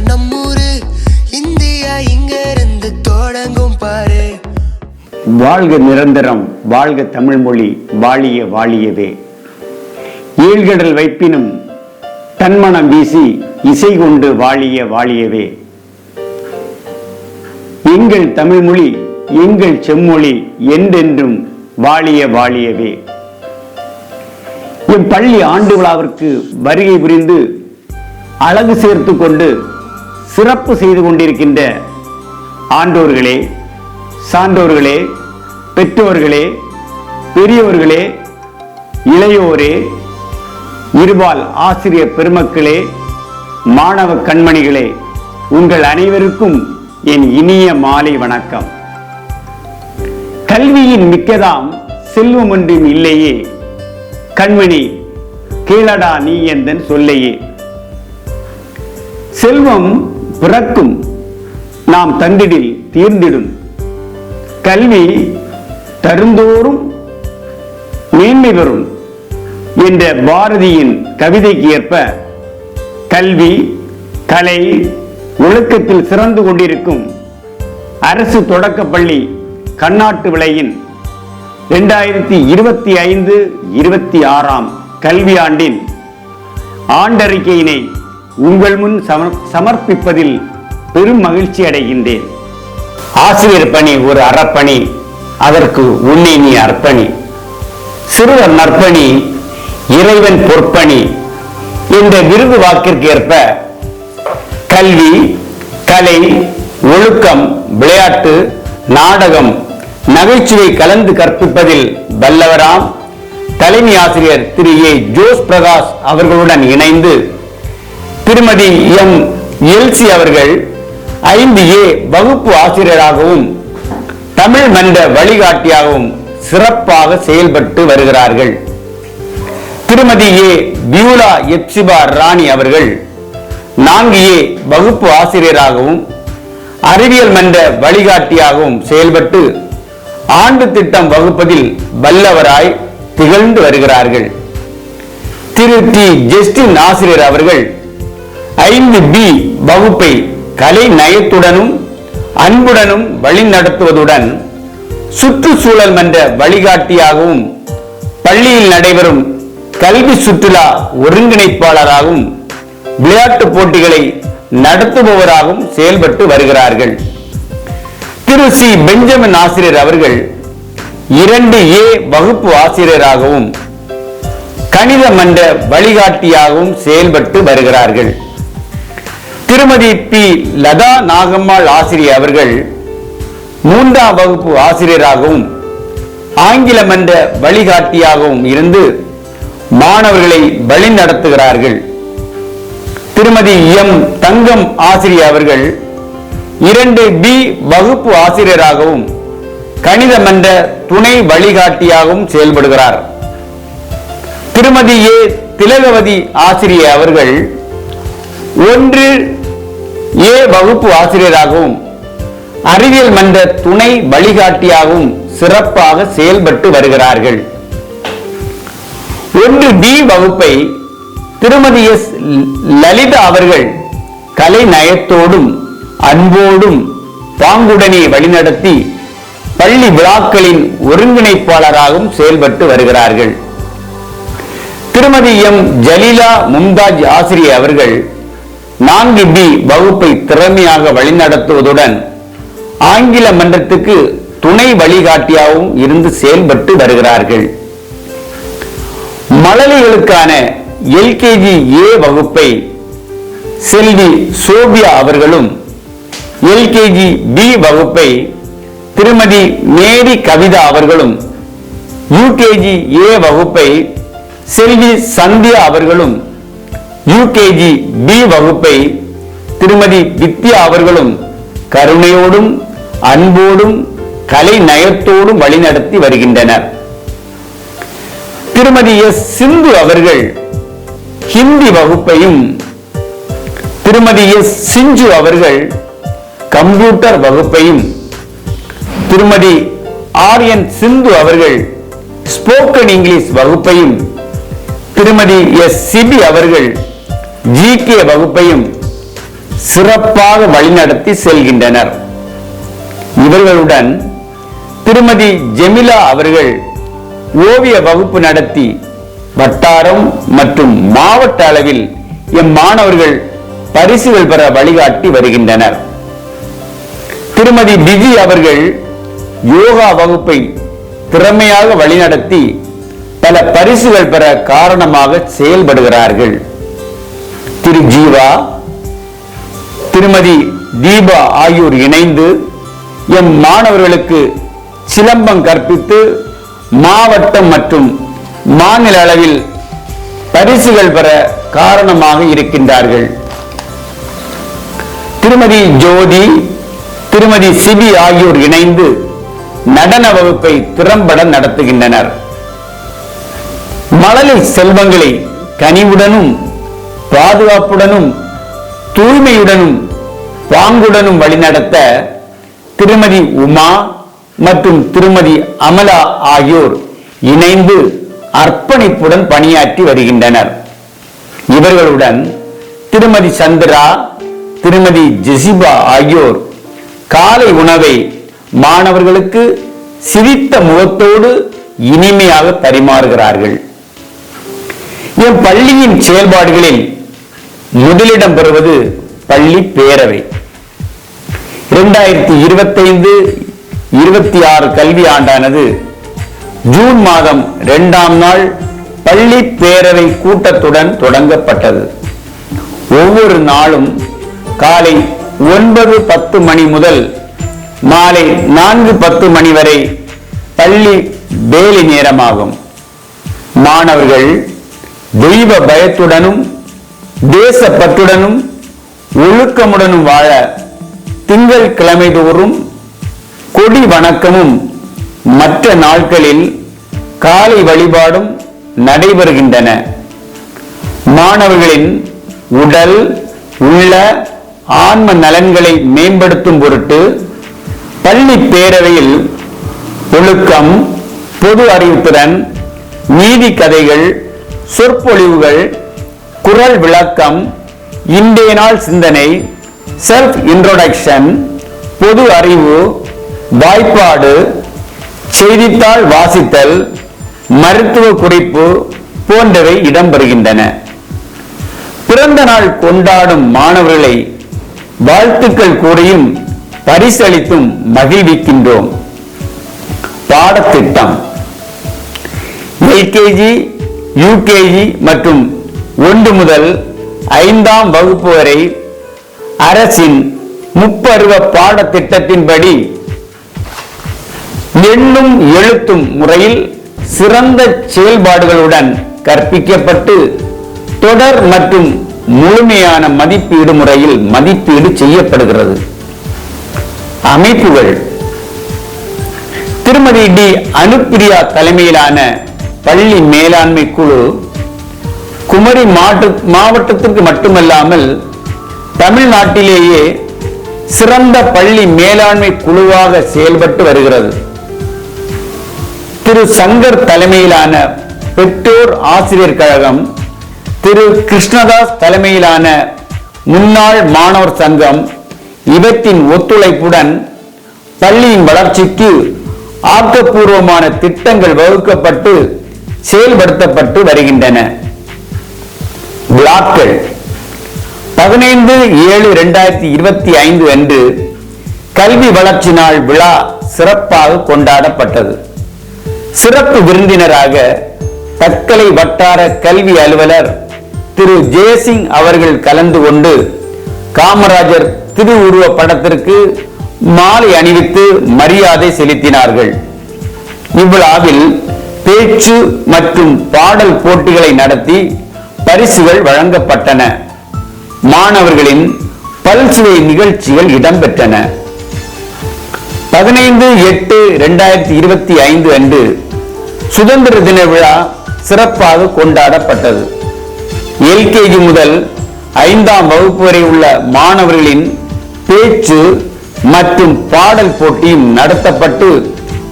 நம்மூரு India இங்க இருந்து தொடங்கும் பாரு. வாழ்க நிரந்தரம், வாழ்க தமிழ் மொழி, வாழிய வாழியவே. ஈழ்கடல் வைப்பினும் தன்மனம் வீசி இசை கொண்டு வாழிய வாழியவே. எங்கள் தமிழ் மொழி, எங்கள் செம்மொழி என்றென்றும் வாழிய வாழியவே. இப்பள்ளி ஆண்டு விழாவிற்கு வருகை புரிந்து அழகு சேர்த்து கொண்டு சிறப்பு செய்து கொண்டிருக்கின்ற ஆண்டோர்களே, சான்றோர்களே, பெற்றோர்களே, பெரியோர்களே, இளையோரே, இருபால் ஆசிரியர் பெருமக்களே, மாணவ கண்மணிகளே, உங்கள் அனைவருக்கும் என் இனிய மாலை வணக்கம். கல்வியின் மிக்கதாம் செல்வம் ஒன்றும் இல்லையே, கண்மணி கேளடா நீ எந்தன் சொல்லையே. செல்வம் பிறக்கும், நாம் தந்திடில் தீர்ந்திடும். கல்வி தருந்தோறும் மேன்மை பெறும் என்ற பாரதியின் கவிதைக்கு ஏற்ப கல்வி, கலை, ஒழுக்கத்தில் சிறந்து கொண்டிருக்கும் அரசு தொடக்கப்பள்ளி கண்ணாட்டு விலையின் 2025-26 கல்வியாண்டின் ஆண்டறிக்கையினை உங்கள் முன் சமர்ப்பிப்பதில் பெரும் மகிழ்ச்சி அடைகின்றேன். ஆசிரியர் பணி ஒரு அறப்பணி, அதற்கு உன்னை நீ அர்ப்பணி. சிறுவர் நற்பணி, இறைவன் பொற்பணி என்ற விருது வாக்கிற்கு ஏற்ப கல்வி, கலை, ஒழுக்கம், விளையாட்டு, நாடகம், நகைச்சுவை கலந்து கற்பிப்பதில் வல்லவராம் தலைமை ஆசிரியர் திரு ஏ. ஜோஸ் பிரகாஷ் அவர்களுடன் இணைந்து திருமதி எம். எல்சி அவர்கள் 5A வகுப்பு ஆசிரியராகவும் தமிழ் மன்ற வழிகாட்டியாகவும் சிறப்பாக செயல்பட்டு வருகிறார்கள். திருமதி ஏ. பியூலா எப்சிபா ராணி அவர்கள் 4A வகுப்பு ஆசிரியராகவும் அறிவியல் மன்ற வழிகாட்டியாகவும் செயல்பட்டு ஆண்டு திட்டம் வகுப்பதில் வல்லவராய் திகழ்ந்து வருகிறார்கள். திரு டி. ஜஸ்டின் ஆசிரியர் அவர்கள் 5B வகுப்பை கலை நயத்துடனும் அன்புடனும் வழிநடத்துவதுடன் சுற்றுச்சூழல் மன்ற வழிகாட்டியாகவும் பள்ளியில் நடைபெறும் கல்வி சுற்றுலா ஒருங்கிணைப்பாளராகவும் விளையாட்டு போட்டிகளை நடத்துபவராகவும் செயல்பட்டு வருகிறார்கள். திரு சி. பெஞ்சமின் ஆசிரியர் அவர்கள் 2A வகுப்பு ஆசிரியராகவும் கணித மன்ற வழிகாட்டியாகவும் செயல்பட்டு வருகிறார்கள். திருமதி பி. லதா நாகம்மாள் ஆசிரியர் அவர்கள் 3ஆம் வகுப்பு ஆசிரியராகவும் ஆங்கில மன்ற வழிகாட்டியாகவும் இருந்து மாணவர்களை வழிநடத்துகிறார்கள். திருமதி எம். தங்கம் ஆசிரியர் அவர்கள் 2B வகுப்பு ஆசிரியராகவும் கணித மன்ற துணை வழிகாட்டியாகவும் செயல்படுகிறார். திருமதி ஏ. திலகவதி ஆசிரியர் அவர்கள் 1A வகுப்பு ஆசிரியராகவும் அறிவியல் மன்ற துணை வழிகாட்டியாகவும் சிறப்பாக செயல்பட்டு வருகிறார்கள். 1B வகுப்பை திருமதி எஸ். லலிதா அவர்கள் கலை நயத்தோடும் அன்போடும் பாங்குடனே வழிநடத்தி பள்ளி விழாக்களின் ஒருங்கிணைப்பாளராகவும் செயல்பட்டு வருகிறார்கள். திருமதி எம். ஜலீலா மும்தாஜ் ஆசிரியர் அவர்கள் 4B வகுப்பை திறமையாக வழிநடத்துவதுடன் ஆங்கில மன்றத்துக்கு துணை வழிகாட்டியாகவும் இருந்து செயல்பட்டு வருகிறார்கள். மழலைகளுக்கான LKG A வகுப்பை செல்வி சோபியா அவர்களும் LKG B வகுப்பை திருமதி மேரி கவிதா அவர்களும் UKG A வகுப்பை செல்வி சந்தியா அவர்களும் UKG B வகுப்பை திருமதி வித்யா அவர்களும் கருணையோடும் அன்போடும் கலை நயத்தோடும் வழிநடத்தி வருகின்றனர். திருமதி எஸ். சிந்து அவர்கள் ஹிந்தி வகுப்பையும் திருமதி எஸ். சிஞ்சு அவர்கள் கம்ப்யூட்டர் வகுப்பையும் திருமதி ஆர்.என். சிந்து அவர்கள் ஸ்போக்கன் இங்கிலீஷ் வகுப்பையும் திருமதி எஸ். சிபி அவர்கள் GK வகுப்பையும் சிறப்பாக வழிநடத்தி செல்கின்றனர். இவர்களுடன் திருமதி ஜெமிலா அவர்கள் ஓவிய வகுப்பு நடத்தி வட்டாரம் மற்றும் மாவட்ட அளவில் மாணவர்கள் பரிசுகள் பெற வழிகாட்டி வருகின்றனர். திருமதி டிஜி அவர்கள் யோகா வகுப்பை திறமையாக வழிநடத்தி பல பரிசுகள் பெற காரணமாக செயல்படுகிறார்கள். திரு ஜீவா, திருமதி தீபா ஆகியோர் இணைந்து மாணவர்களுக்கு சிலம்பம் கற்பித்து மாவட்டம் மற்றும் மாநில அளவில் பரிசுகள் பெற காரணமாக இருக்கின்றார்கள். திருமதி ஜோதி, திருமதி சிபி ஆகியோர் இணைந்து நடன வகுப்பை திறம்பட நடத்துகின்றனர். மழலை செல்வங்களை கனிவுடனும் பாதுகாப்புடனும் தூய்மையுடனும் பாங்குடனும் வழிநடத்த திருமதி உமா மற்றும் திருமதி அமலா ஆகியோர் இணைந்து அர்ப்பணிப்புடன் பணியாற்றி வருகின்றனர். இவர்களுடன் திருமதி சந்திரா, திருமதி ஜெசிபா ஆகியோர் காலை உணவை மாணவர்களுக்கு சிரித்த முகத்தோடு இனிமையாக பரிமாறுகிறார்கள். என் பள்ளியின் செயல்பாடுகளில் முதலிடம் பெறுவது பள்ளி பேரவை. 2025-26 கல்வி ஆண்டானது ஜூன் மாதம் 2ஆம் நாள் பள்ளி பேரவை கூட்டத்துடன் தொடங்கப்பட்டது. ஒவ்வொரு நாளும் காலை 9:10 மணி முதல் மாலை 4:10 மணி வரை பள்ளி வேலை நேரமாகும். மாணவர்கள் தெய்வ பயத்துடனும் தேசப்பற்றுடனும் ஒழுக்கமுடனும் வாழ திங்கள் கிழமை தோறும் கொடி வணக்கமும் மற்ற நாட்களில் காலை வழிபாடும் நடைபெறுகின்றன. மாணவர்களின் உடல் உள்ள ஆன்ம நலன்களை மேம்படுத்தும் பொருட்டு பள்ளி பேரவையில் ஒழுக்கம், பொது அறிவுத்திறன், நீதி கதைகள், சொற்பொழிவுகள், குரல் விளக்கம், இன்றைய நாள் சிந்தனை, செல்ஃப் இன்ட்ரோடக்ஷன், பொது அறிவு, வாய்ப்பாடு, செய்தித்தாள் வாசித்தல், மருத்துவ குறிப்பு போன்றவை இடம்பெறுகின்றன. பிறந்த நாள் கொண்டாடும் மாணவர்களை வாழ்த்துக்கள் கூறியும் பரிசளித்தும் மகிழ்விக்கின்றோம். பாடத்திட்டம் எல்கேஜி, யூகேஜி மற்றும் 1 முதல் 5ஆம் வகுப்பு வரை அரசின் முப்பருவ பாடத்திட்டத்தின்படி எண்ணும் எழுத்தும் முறையில் சிறந்த செயல்பாடுகளுடன் கற்பிக்கப்பட்டு தொடர் மற்றும் முழுமையான மதிப்பீடு முறையில் மதிப்பீடு செய்யப்படுகிறது. அமைப்புகள் திருமதி டி அனுப்பிரியா தலைமையிலான பள்ளி மேலாண்மை குழு குமரி மாவட்டத்திற்கு மட்டுமல்லாமல் தமிழ்நாட்டிலேயே சிறந்த பள்ளி மேலாண்மை குழுவாக செயல்பட்டு வருகிறது. திரு சங்கர் தலைமையிலான பெற்றோர் ஆசிரியர் கழகம், திரு கிருஷ்ணதாஸ் தலைமையிலான முன்னாள் மாணவர் சங்கம் இவற்றின் ஒத்துழைப்புடன் பள்ளியின் வளர்ச்சிக்கு ஆக்கப்பூர்வமான திட்டங்கள் வகுக்கப்பட்டு செயல்படுத்தப்பட்டு வருகின்றன. விழாக்கள் 15/7/2025 அன்று கல்வி வளர்ச்சி நாள் விழா சிறப்பாக கொண்டாடப்பட்டது. சிறப்பு விருந்தினராக தக்கலை வட்டார கல்வி அலுவலர் திரு ஜெயசிங் அவர்கள் கலந்து கொண்டு காமராஜர் திருவுருவ படத்திற்கு மாலை அணிவித்து மரியாதை செலுத்தினார்கள். இவ்விழாவில் பேச்சு மற்றும் பாடல் போட்டிகளை நடத்தி பரிசுகள் வழங்கப்பட்டன. மாணவர்களின் பல்சுவை நிகழ்ச்சிகள் இடம்பெற்றன. 15/8/2025 அன்று சுதந்திர தின விழா சிறப்பாக கொண்டாடப்பட்டது. எல்கேஜி முதல் 5ஆம் வகுப்பு வரை உள்ள மாணவர்களின் பேச்சு மற்றும் பாடல் போட்டியும் நடத்தப்பட்டு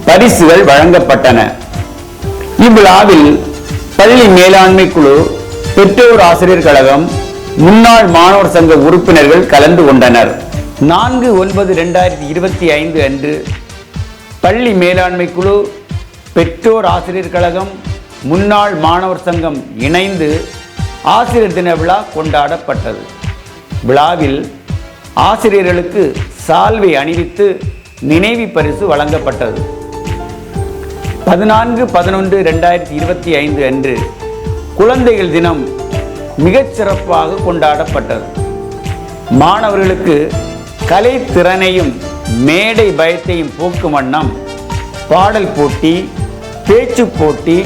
பரிசுகள் வழங்கப்பட்டன. இவ்விழாவில் பள்ளி மேலாண்மை குழு, பெற்றோர் ஆசிரியர் கழகம், முன்னாள் மாணவர் சங்க உறுப்பினர்கள் கலந்து கொண்டனர். 4/9/2025 அன்று பள்ளி மேலாண்மை குழு, பெற்றோர் ஆசிரியர் கழகம், முன்னாள் மாணவர் சங்கம் இணைந்து ஆசிரியர் தின விழா கொண்டாடப்பட்டது. விழாவில் ஆசிரியர்களுக்கு சால்வை அணிவித்து நினைவு பரிசு வழங்கப்பட்டது. 14/11/2025 அன்று குழந்தைகள் தினம் மிகச் சிறப்பாக கொண்டாடப்பட்டது. மாணவர்களுக்கு கலை திறனையும் மேடை பயத்தையும் போக்கும் வண்ணம் பாடல் போட்டி, பேச்சு போட்டி,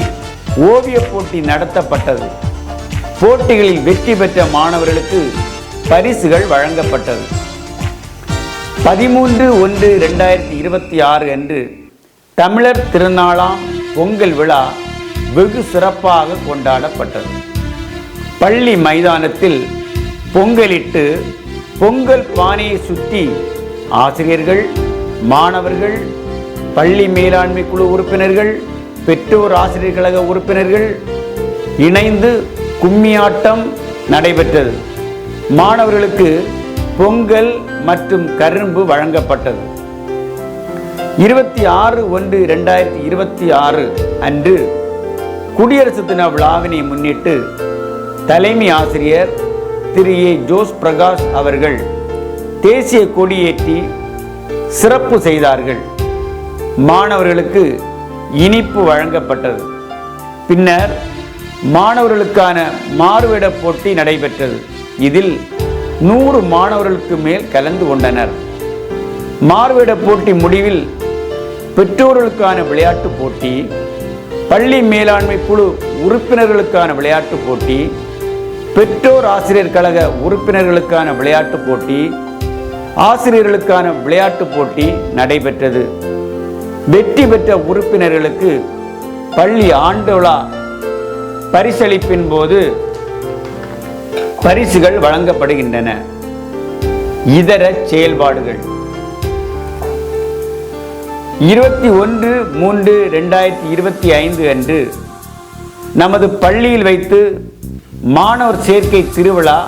ஓவிய போட்டி நடத்தப்பட்டது. போட்டிகளில் வெற்றி பெற்ற மாணவர்களுக்கு பரிசுகள் வழங்கப்பட்டது. 13/1/2026 அன்று தமிழர் திருநாளாம் பொங்கல் விழா வெகு சிறப்பாக கொண்டாடப்பட்டது. பள்ளி மைதானத்தில் பொங்கலிட்டு பொங்கல் பானையை சுற்றி ஆசிரியர்கள், மாணவர்கள், பள்ளி மேலாண்மை குழு உறுப்பினர்கள், பெற்றோர் ஆசிரியர் கழக உறுப்பினர்கள் இணைந்து கும்மியாட்டம் நடைபெற்றது. மாணவர்களுக்கு பொங்கல் மற்றும் கரும்பு வழங்கப்பட்டது. 26/1/2026 அன்று குடியரசு தின விழாவினை முன்னிட்டு தலைமை ஆசிரியர் திரு ஏ. ஜோஸ் பிரகாஷ் அவர்கள் தேசிய கொடியேற்றி சிறப்பு செய்தார்கள். மாணவர்களுக்கு இனிப்பு வழங்கப்பட்டது. பின்னர் மாணவர்களுக்கான மாறுவேட போட்டி நடைபெற்றது. இதில் 100 மாணவர்களுக்கு மேல் கலந்து கொண்டனர். மாறுவேட போட்டி முடிவில் பெற்றோர்களுக்கான விளையாட்டு போட்டி, பள்ளி மேலாண்மை குழு உறுப்பினர்களுக்கான விளையாட்டு போட்டி, பெற்றோர் ஆசிரியர் கழக உறுப்பினர்களுக்கான விளையாட்டு போட்டி, ஆசிரியர்களுக்கான விளையாட்டு போட்டி நடைபெற்றது. வெற்றி பெற்ற உறுப்பினர்களுக்கு பள்ளி ஆண்டு விழா பரிசளிப்பின் போது பரிசுகள் வழங்கப்படுகின்றன. இதர செயல்பாடுகள் 21/3/2025 அன்று நமது பள்ளியில் வைத்து மாணவர் சேர்க்கை திருவிழா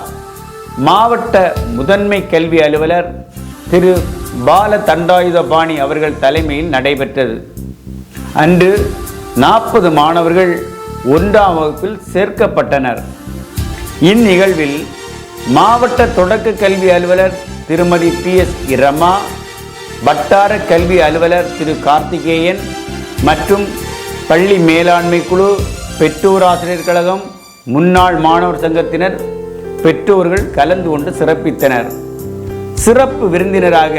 மாவட்ட முதன்மை கல்வி அலுவலர் திரு பால தண்டாயுதபாணி அவர்கள் தலைமையில் நடைபெற்றது. அன்று 40 மாணவர்கள் 1ஆம் வகுப்பில் சேர்க்கப்பட்டனர். இந்நிகழ்வில் மாவட்ட தொடக்க கல்வி அலுவலர் திருமதி PS ரமா, வட்டார கல்வி அலுவலர் திரு கார்த்திகேயன் மற்றும் பள்ளி மேலாண்மை குழு, பெற்றோர் ஆசிரியர் கழகம், முன்னாள் மாணவர் சங்கத்தினர், பெற்றோர்கள் கலந்து கொண்டு சிறப்பித்தனர். சிறப்பு விருந்தினராக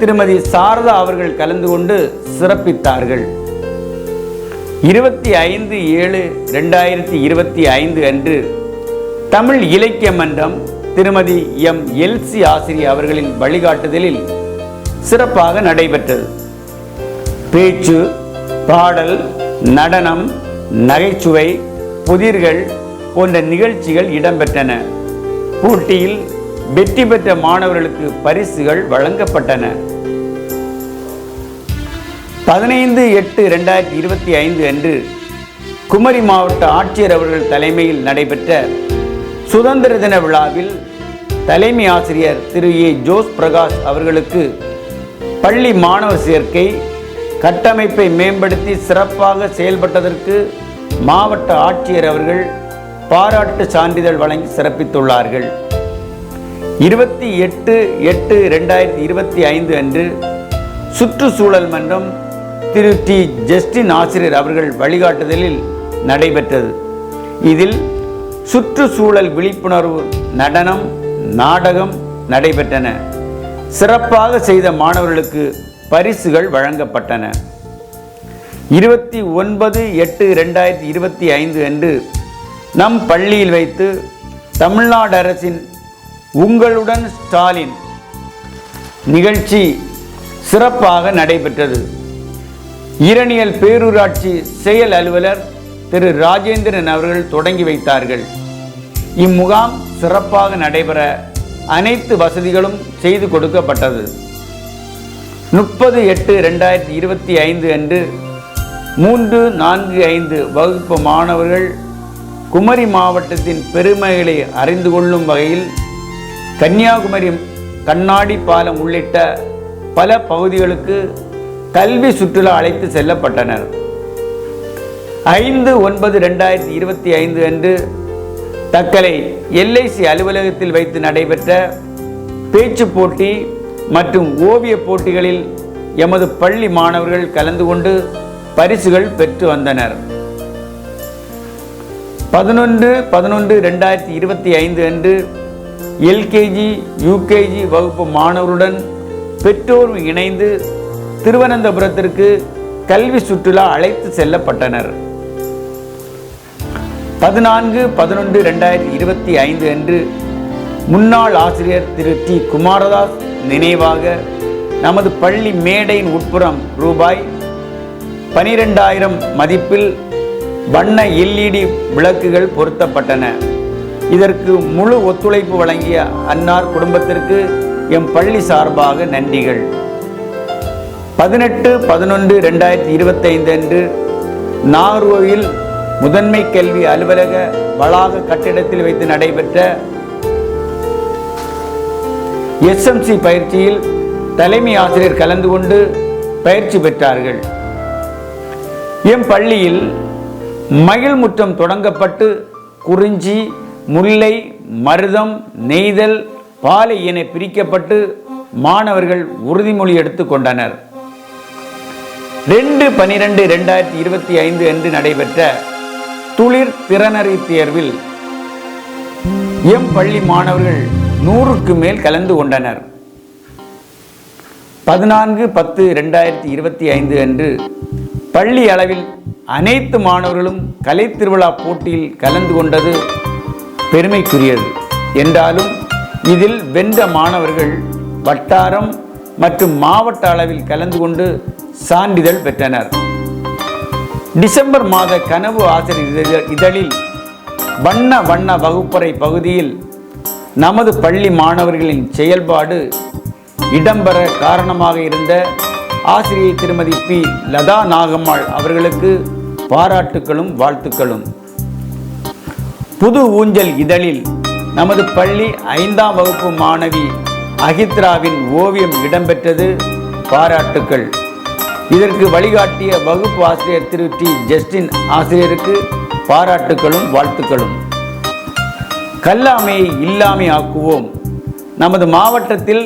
திருமதி சாரதா அவர்கள் கலந்து கொண்டு சிறப்பித்தார்கள். 25/7/2025 அன்று தமிழ் இலக்கிய மன்றம் திருமதி MLC ஆசிரியர் அவர்களின் வழிகாட்டுதலில் சிறப்பாக நடைபெற்றது. பேச்சு, பாடல், நடனம், நகைச்சுவை, புதிர்கள் போன்ற நிகழ்ச்சிகள் இடம்பெற்றன. போட்டியில் வெற்றி பெற்ற மாணவர்களுக்கு பரிசுகள் வழங்கப்பட்டன. 15/8/2025 அன்று குமரி மாவட்ட ஆட்சியர் அவர்கள் தலைமையில் நடைபெற்ற சுதந்திர தின விழாவில் தலைமை ஆசிரியர் திரு ஏ. ஜோஸ் பிரகாஷ் அவர்களுக்கு பள்ளி மாணவர் சேர்க்கை கட்டமைப்பை மேம்படுத்தி சிறப்பாக செயல்பட்டதற்கு மாவட்ட ஆட்சியர் அவர்கள் பாராட்டு சான்றிதழ் வழங்கி சிறப்பித்துள்ளார்கள். 28/8/2025 அன்று சுற்றுச்சூழல் மன்றம் திரு டி. ஜஸ்டின் ஆசிரியர் அவர்கள் வழிகாட்டுதலில் நடைபெற்றது. இதில் சுற்றுச்சூழல் விழிப்புணர்வு நடனம், நாடகம் நடைபெற்றன. சிறப்பாக செய்த மாணவர்களுக்கு பரிசுகள் வழங்கப்பட்டன. 29/8/2025 அன்று நம் பள்ளியில் வைத்து தமிழ்நாடு அரசின் உங்களுடன் ஸ்டாலின் நிகழ்ச்சி சிறப்பாக நடைபெற்றது. இரணியல் பேரூராட்சி செயல் அலுவலர் திரு ராஜேந்திரன் அவர்கள் தொடங்கி வைத்தார்கள். இம்முகாம் சிறப்பாக நடைபெற அனைத்து வசதிகளும் செய்து கொடுக்கப்பட்டது. 30/8/2025 அன்று 3, 4, 5 வகுப்பு மாணவர்கள் குமரி மாவட்டத்தின் பெருமைகளை அறிந்து கொள்ளும் வகையில் கன்னியாகுமரி கண்ணாடி பாலம் உள்ளிட்ட பல பகுதிகளுக்கு கல்வி சுற்றுலா அழைத்து செல்லப்பட்டனர். 5/9/2025 அன்று தக்கலை LIC அலுவலகத்தில் வைத்து நடைபெற்ற பேச்சு போட்டி மற்றும் ஓவிய போட்டிகளில் எமது பள்ளி மாணவர்கள் கலந்து கொண்டு பரிசுகள் பெற்று வந்தனர். 11/11/2025 அன்று LKG UKG வகுப்பு மாணவருடன் பெற்றோர் இணைந்து திருவனந்தபுரத்திற்கு கல்வி சுற்றுலா அழைத்து செல்லப்பட்டனர். 14/11/2025 அன்று முன்னாள் ஆசிரியர் திரு T. குமாரதாஸ் நினைவாக நமது பள்ளி மேடையின் உட்புறம் ரூபாய் 12,000 மதிப்பில் வண்ண LED விளக்குகள் பொருத்தப்பட்டன. இதற்கு முழு ஒத்துழைப்பு வழங்கிய அன்னார் குடும்பத்திற்கு எம் பள்ளி சார்பாக நன்றிகள். 18/11/2025 அன்று நாகர்கோவில் முதன்மை கல்வி அலுவலக வளாக கட்டிடத்தில் வைத்து நடைபெற்ற SMC பயிற்சியில் தலைமை ஆசிரியர் கலந்து கொண்டு பயிற்சி பெற்றார்கள். எம் பள்ளியில் மகிழ் முற்றம் தொடங்கப்பட்டு குறிஞ்சி, முல்லை, மருதம், நெய்தல், பாலை என பிரிக்கப்பட்டு மாணவர்கள் உறுதிமொழி எடுத்துக் கொண்டனர். 2/12/2025 அன்று நடைபெற்ற துளிர் திறனறி தேர்வில் எம் பள்ளி மாணவர்கள் 100க்கு மேல் கலந்து கொண்டனர். 14/10/2025 அன்று பள்ளி அளவில் அனைத்து மாணவர்களும் கலை திருவிழா போட்டியில் கலந்து கொண்டது பெருமைக்குரியது என்றாலும் இதில் வென்ற மாணவர்கள் வட்டாரம் மற்றும் மாவட்ட அளவில் கலந்து கொண்டு சான்றிதழ் பெற்றனர். டிசம்பர் மாத கனவு ஆசிரியர் இதழில் வண்ண வண்ண வகுப்பறை பகுதியில் நமது பள்ளி மாணவர்களின் செயல்பாடு இடம்பெற காரணமாக இருந்த ஆசிரியை திருமதி P. லதா நாகம்மாள் அவர்களுக்கு பாராட்டுக்களும் வாழ்த்துக்களும். புது ஊஞ்சல் இதழில் நமது பள்ளி 5ஆம் வகுப்பு மாணவி அகித்ராவின் ஓவியம் இடம்பெற்றது, பாராட்டுக்கள். இதற்கு வழிகாட்டிய வகுப்பு ஆசிரியர் திரு T. ஜஸ்டின் ஆசிரியருக்கு பாராட்டுக்களும் வாழ்த்துக்களும். கல்லாமையை இல்லாமை ஆக்குவோம். நமது மாவட்டத்தில்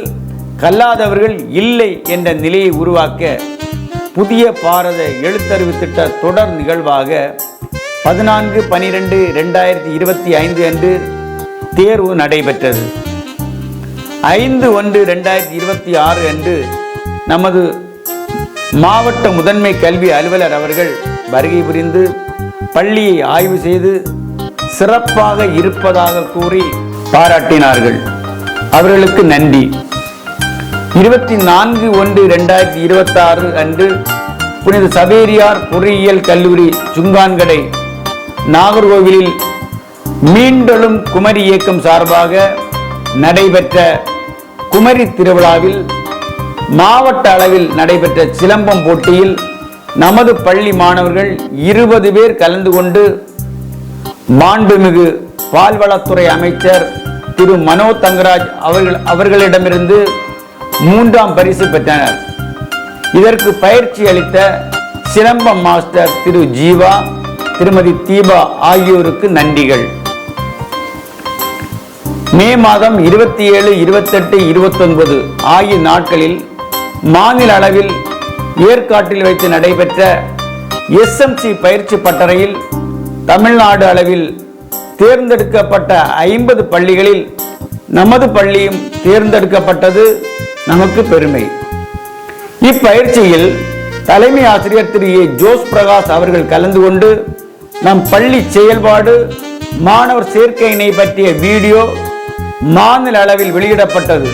கல்லாதவர்கள் இல்லை என்ற நிலையை உருவாக்க புதிய பாரத எழுத்தறிவு திட்ட தொடர் நிகழ்வாக 14/12/2025 அன்று தேர்வு நடைபெற்றது. 5/1/2026 அன்று நமது மாவட்ட முதன்மை கல்வி அலுவலர் அவர்கள் வருகை புரிந்து பள்ளியை ஆய்வு செய்து சிறப்பாக இருப்பதாக கூறி பாராட்டினார்கள். அவர்களுக்கு நன்றி. 24/1/2026 அன்று புனித சவேரியார் பொறியியல் கல்லூரி சுங்கான்கடை நாகர்கோவிலில் மீண்டெழும் குமரி இயக்கம் சார்பாக நடைபெற்ற குமரி திருவிழாவில் மாவட்ட அளவில் நடைபெற்ற சிலம்பம் போட்டியில் நமது பள்ளி மாணவர்கள் 20 பேர் கலந்து கொண்டு மாண்புமிகு பால்வளத்துறை அமைச்சர் திரு மனோ தங்கராஜ் அவர்களிடமிருந்து 3ஆம் பரிசு பெற்றனர். இதற்கு பயிற்சி அளித்த சிலம்பம் மாஸ்டர் திரு ஜீவா, திருமதி தீபா ஆகியோருக்கு நன்றிகள். மே மாதம் 27, 28, 29 ஆகிய நாட்களில் மாநில அளவில் ஏற்காட்டில் வைத்து நடைபெற்ற SMC பயிற்சி பட்டறையில் தமிழ்நாடு அளவில் தேர்ந்தெடுக்கப்பட்ட 50 பள்ளிகளில் நமது பள்ளியும் தேர்ந்தெடுக்கப்பட்டது நமக்கு பெருமை. இப்பயிற்சியில் தலைமை ஆசிரியர் திரு A. ஜோஸ் பிரகாஷ் அவர்கள் கலந்து கொண்டு நம் பள்ளி செயல்பாடு, மாணவர் சேர்க்கையினை பற்றிய வீடியோ மாநில அளவில் வெளியிடப்பட்டது.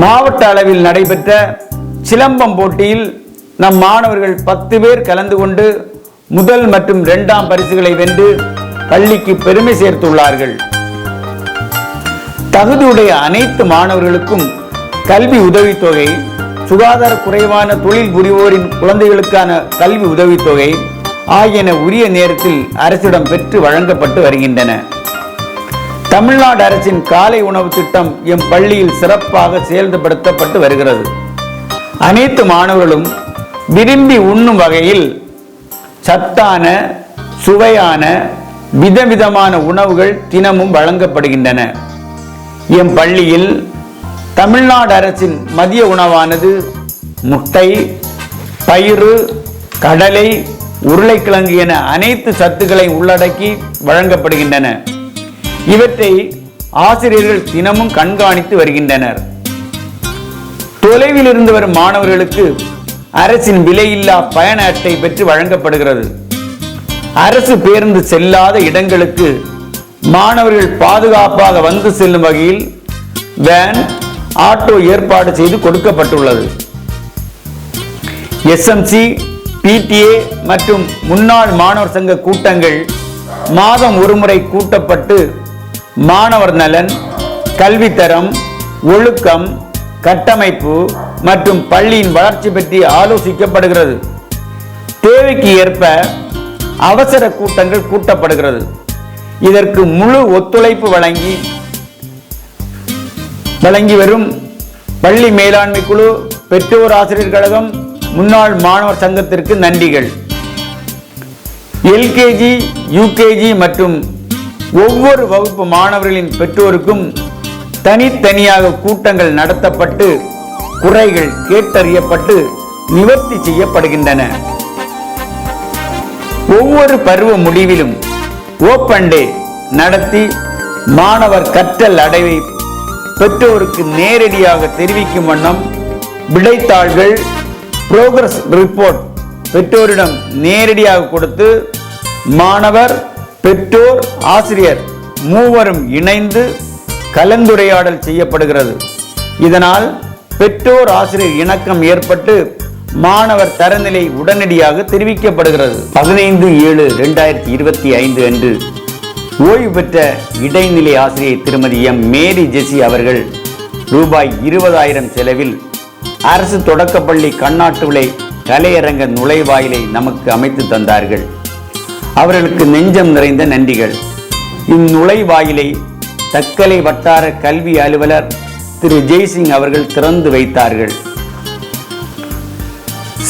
மாவட்ட அளவில் நடைபெற்ற சிலம்பம் போட்டியில் நம் மாணவர்கள் 10 பேர் கலந்து கொண்டு முதல் மற்றும் 2ஆம் பரிசுகளை வென்று பள்ளிக்கு பெருமை சேர்த்துள்ளார்கள். தகுதியுடைய அனைத்து மாணவர்களுக்கும் கல்வி உதவித்தொகை, சுகாதார குறைவான தொழில் புரிவோரின் குழந்தைகளுக்கான கல்வி உதவித்தொகை ஆகியன உரிய நேரத்தில் அரசிடம் பெற்று வழங்கப்பட்டு வருகின்றன. தமிழ்நாடு அரசின் காலை உணவு திட்டம் எம் பள்ளியில் சிறப்பாக செயல்படுத்தப்பட்டு வருகிறது. அனைத்து மாணவர்களும் விரும்பி உண்ணும் வகையில் சத்தான, சுவையான, விதவிதமான உணவுகள் தினமும் வழங்கப்படுகின்றன. எம் பள்ளியில் தமிழ்நாடு அரசின் மதிய உணவானது முட்டை, பயிறு, கடலை, உருளைக்கிழங்கு என அனைத்து சத்துக்களை உள்ளடக்கி வழங்கப்படுகின்றன. இவற்றை ஆசிரியர்கள் தினமும் கண்காணித்து வருகின்றனர். தொலைவில் இருந்து வரும் மாணவர்களுக்கு அரசின் விலையில்லா பயண அட்டை பெற்று வழங்கப்படுகிறது. அரசு பேருந்து செல்லாத இடங்களுக்கு மாணவர்கள் பாதுகாப்பாக வந்து செல்லும் வகையில் வேன், ஆட்டோ ஏற்பாடு செய்து கொடுக்கப்பட்டுள்ளது. SMC, PTA மற்றும் முன்னாள் மாணவர் சங்க கூட்டங்கள் மாதம் ஒருமுறை கூட்டப்பட்டு மாணவர் நலன், கல்வித்தரம், ஒழுக்கம், கட்டமைப்பு மற்றும் பள்ளியின் வளர்ச்சி பற்றி ஆலோசிக்கப்படுகிறது. தேவைக்கு ஏற்ப அவசர கூட்டங்கள் கூட்டப்படுகிறது. இதற்கு முழு ஒத்துழைப்பு வழங்கி வரும் பள்ளி மேலாண்மை குழு, பெற்றோர் ஆசிரியர் கழகம், முன்னாள் மாணவர் சங்கத்திற்கு நன்றிகள். LKG, UKG மற்றும் ஒவ்வொரு வகுப்பு மாணவர்களின் பெற்றோருக்கும் தனித்தனியாக கூட்டங்கள் நடத்தப்பட்டு குறைகள் கேட்டறியப்பட்டு நிவர்த்தி செய்யப்படுகின்றன. ஒவ்வொரு பருவ முடிவிலும் ஓப்பன் டே நடத்தி மாணவர் கற்றல் அடைவை பெற்றோருக்கு நேரடியாக தெரிவிக்கும் வண்ணம் விடைத்தாள்கள், புரோகிரஸ் ரிப்போர்ட் பெற்றோரிடம் நேரடியாக கொடுத்து மாணவர், பெற்றோர், ஆசிரியர் மூவரும் இணைந்து கலந்துரையாடல் செய்யப்படுகிறது. இதனால் பெற்றோர் ஆசிரியர் இணக்கம் ஏற்பட்டு மாணவர் தரநிலை உடனடியாக தெரிவிக்கப்படுகிறது. 15/7/2025 அன்று ஓய்வு பெற்ற இடைநிலை ஆசிரியர் திருமதி எம். மேரி ஜெசி அவர்கள் ரூபாய் 20,000 செலவில் அரசு தொடக்கப்பள்ளி கண்ணாட்டு விலை கலையரங்க நுழைவாயிலை நமக்கு அமைத்து தந்தார்கள். அவர்களுக்கு நெஞ்சம் நிறைந்த நன்றிகள். இந்நுழைவாயிலை தக்கலை வட்டார கல்வி அலுவலர் திரு ஜெய்சிங் அவர்கள் திறந்து வைத்தார்கள்.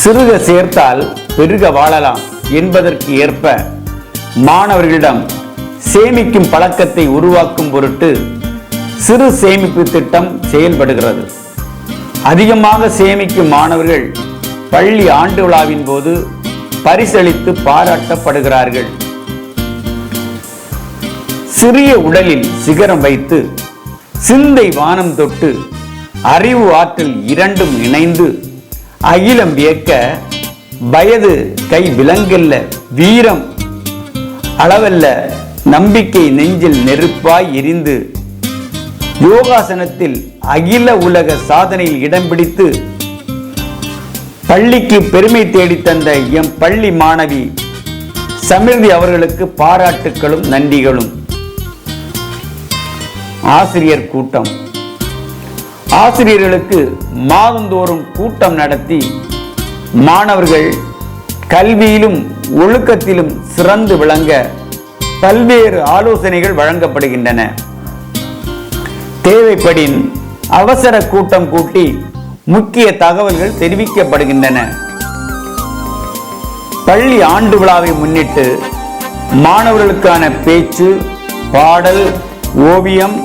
சிறுக சேர்த்தால் பெருக வாழலாம் என்பதற்கு ஏற்ப மாணவர்களிடம் சேமிக்கும் பழக்கத்தை உருவாக்கும் பொருட்டு சிறு சேமிப்பு திட்டம் செயல்படுகிறது. அதிகமாக சேமிக்கும் மாணவர்கள் பள்ளி ஆண்டு விழாவின் போது பரிசளித்து பாராட்டப்படுகிறார்கள். சிறிய உடலில் சிகரம் வைத்து சிந்தை வானம் தொட்டு அறிவு ஆற்றல் இரண்டும் இணைந்து அகிலம் வியக்க வயது கை விலங்கல்ல, வீரம் அளவல்ல, நம்பிக்கை நெஞ்சில் நெருப்பாய் எரிந்து யோகாசனத்தில் அகில உலக சாதனையில் இடம் பிடித்து பள்ளிக்கு பெருமை தேடித்தந்த எம் பள்ளி மாணவி சமிர்தி அவர்களுக்கு பாராட்டுக்களும் நன்றிகளும். ஆசிரியர் கூட்டம். ஆசிரியர்களுக்கு மாதந்தோறும் கூட்டம் நடத்தி மாணவர்கள் கல்வியிலும் ஒழுக்கத்திலும் சிறந்து விளங்க பல்வேறு ஆலோசனைகள் வழங்கப்படுகின்றன. தேவைப்படின் அவசர கூட்டம் கூட்டி முக்கிய தகவல்கள் தெரிவிக்கப்படுகின்றன. பள்ளி ஆண்டு விழாவை முன்னிட்டு மாணவர்களுக்கான பேச்சு, பாடல், ஓவியம்,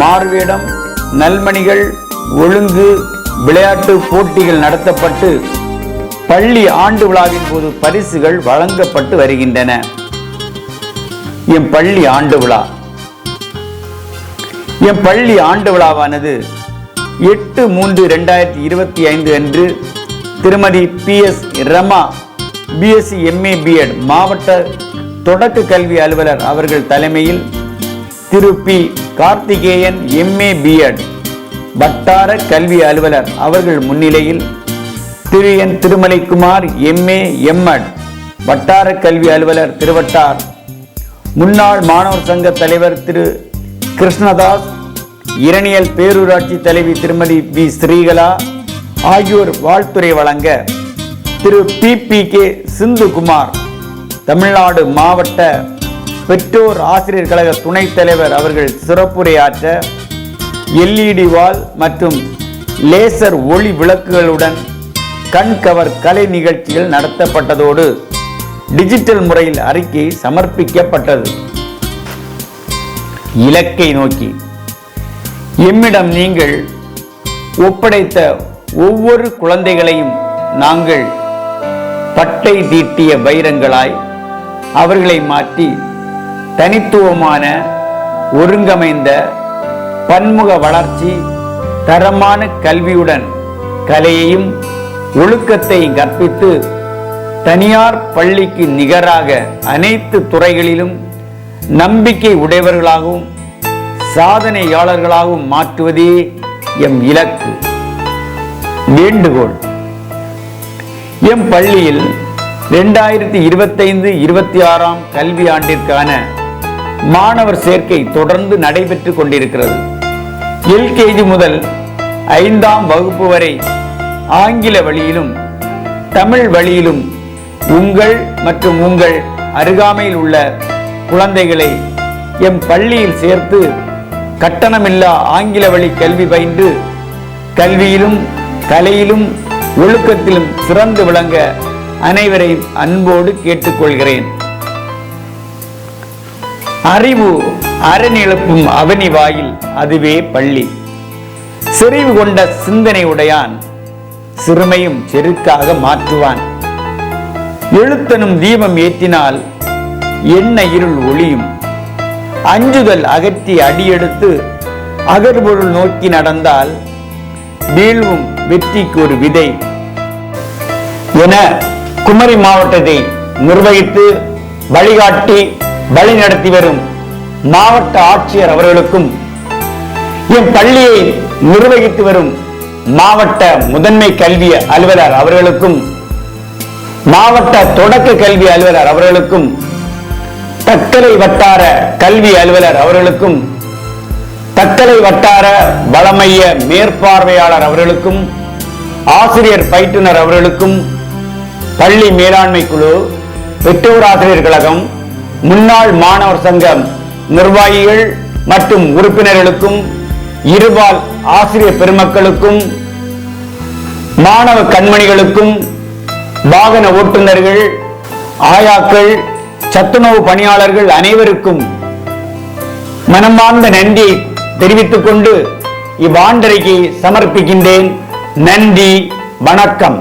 மார்வேடம், நல்மணிகள், ஒழுங்கு, விளையாட்டு போட்டிகள் நடத்தப்பட்டு பள்ளி ஆண்டு விழாவின் போது பரிசுகள் வழங்கப்பட்டு வருகின்றன. எம் பள்ளி ஆண்டு விழா. எம் பள்ளி ஆண்டு விழாவானது 8/3/2025 அன்று திருமதி PS Rama BSc MA B.Ed மாவட்ட தொடக்க கல்வி அலுவலர் அவர்கள் தலைமையில் திரு P. கார்த்திகேயன் MA B.Ed வட்டார கல்வி அலுவலர் அவர்கள் முன்னிலையில் திரு N. திருமலைக்குமார் MA M.Ed வட்டார கல்வி அலுவலர் திருவட்டார், முன்னாள் மாணவர் சங்க தலைவர் திரு கிருஷ்ணதாஸ், இரணியல் பேரூராட்சி தலைவி திருமதி B. ஸ்ரீகலா ஆகியோர் வாழ்த்துரை வழங்க திரு PPK சிந்துகுமார், தமிழ்நாடு மாவட்ட பெற்றோர் ஆசிரியர் கழக துணைத் தலைவர் அவர்கள் சிறப்புரையாற்ற எல்இடி வால் மற்றும் லேசர் ஒளி விளக்குகளுடன் கண்கவர் கலை நிகழ்ச்சிகள் நடத்தப்பட்டதோடு டிஜிட்டல் முறையில் அறிக்கை சமர்ப்பிக்கப்பட்டது. இலக்கை நோக்கி எம்மிடம் நீங்கள் ஒப்படைத்த ஒவ்வொரு குழந்தைகளையும் நாங்கள் பட்டை தீட்டிய வைரங்களாய் அவர்களை மாற்றி தனித்துவமான ஒருங்கமைந்த பன்முக வளர்ச்சி தரமான கல்வியுடன் கலையையும் ஒழுக்கத்தையும் கற்பித்து தனியார் பள்ளிக்கு நிகராக அனைத்து துறைகளிலும் நம்பிக்கை உடையவர்களாகவும் சாதனையாளர்களாகவும் மாற்றுவதே எம் இலக்கு. வேண்டுகோள்: எம் பள்ளியில் 2025-26 கல்வி ஆண்டிற்கான மாணவர் சேர்க்கை தொடர்ந்து நடைபெற்றுக் கொண்டிருக்கிறது. LKG முதல் 5ஆம் வகுப்பு வரை ஆங்கில வழியிலும் தமிழ் வழியிலும் உங்கள் மற்றும் உங்கள் அருகாமையில் உள்ள குழந்தைகளை எம் பள்ளியில் சேர்த்து கட்டணமில்லா ஆங்கில வழி கல்வி பயின்று கல்வியிலும் கலையிலும் ஒழுக்கத்திலும் சிறந்து விளங்க அனைவரையும் அன்போடு கேட்டுக்கொள்கிறேன். அறிவு அரண் எழுப்பும் அவனி வாயில், அதுவே பள்ளி. செறிவு கொண்ட சிந்தனை உடையான் சிறுமையும் செருக்காக மாற்றுவான். எழுத்தனும் தீபம் ஏற்றினால் எண்ண இருள் ஒளியும். அஞ்சுதல் அகற்றி அடியெடுத்து அகர்பொருள் நோக்கி நடந்தால் வீழ்வும் வெற்றிக்கு ஒரு விதை என குமரி மாவட்டத்தை நிர்வகித்து வழிகாட்டி வழி நடத்தி வரும் மாவட்ட ஆட்சியர் அவர்களுக்கும் என் பள்ளியை நிர்வகித்து வரும் மாவட்ட முதன்மை கல்வி அலுவலர் அவர்களுக்கும் மாவட்ட தொடக்க கல்வி அலுவலர் அவர்களுக்கும் தக்கலை வட்டார கல்வி அலுவலர் அவர்களுக்கும் தக்கலை வட்டார வளமைய மேற்பார்வையாளர் அவர்களுக்கும் ஆசிரியர் பயிற்றுனர் அவர்களுக்கும் பள்ளி மேலாண்மை குழு, பெற்றோர் ஆசிரியர் கழகம், முன்னாள் மாணவர் சங்கம் நிர்வாகிகள் மற்றும் உறுப்பினர்களுக்கும் இருபால் ஆசிரியர் பெருமக்களுக்கும் மாணவ கண்மணிகளுக்கும் வாகன ஓட்டுநர்கள், ஆயாக்கள், சத்துணவு பணியாளர்கள் அனைவருக்கும் மனமார்ந்த நன்றியை தெரிவித்துக் கொண்டு இவ்வாண்டறிக்கையை சமர்ப்பிக்கின்றேன். நன்றி, வணக்கம்.